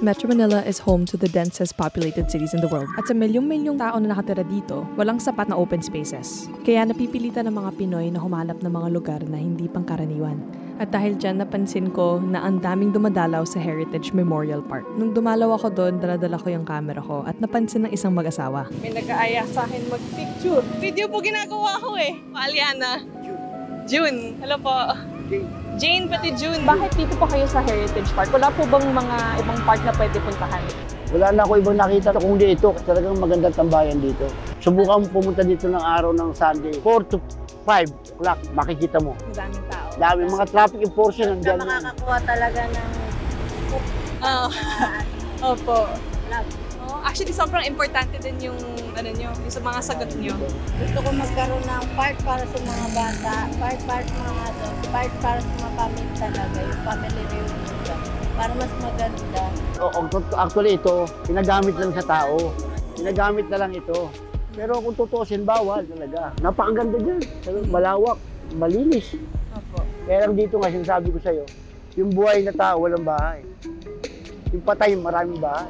Metro Manila is home to the densest populated cities in the world. At sa milyong-milyong tao na nakatira dito, walang sapat na open spaces. Kaya napipilitan ng mga Pinoy na humanap ng mga lugar na hindi pangkaraniwan. At dahil dyan, napansin ko na ang daming dumadalaw sa Heritage Memorial Park. Nung dumalaw ako doon, daladala ko yung camera ko at napansin ng isang mag-asawa. May nag-aaya sa akin mag-picture. Video po ginagawa ko eh. Aliana. June. Hello po. Jane, pati June. Bakit dito po kayo sa Heritage Park? Wala po bang mga ibang park na pwede puntahan? Wala na ako ibang nakita kung dito. Talagang magandang tambayan dito. Subukan mo pumunta dito ng araw ng Sunday. 4 to 5 o'clock, makikita mo. Daming tao. Dami, mga traffic enforcement Basta nandyan. makakakuha talaga ng Opo. love. Actually, sobrang importante din yung, yung sa mga sagot nyo. Gusto ko magkaroon ng part para sa mga bata, part para sa mga adult, part para sa mga family talaga, yung family reunion. Para mas maganda. Actually ito, ginagamit lang sa tao. Ginagamit na lang ito. Pero kung tutuusin, bawal talaga. Napakaganda dyan. Malawak, malinis. Opo. Kaya lang dito nga, sinasabi ko sa'yo, yung buhay na tao, walang bahay. Yung patay, maraming bahay.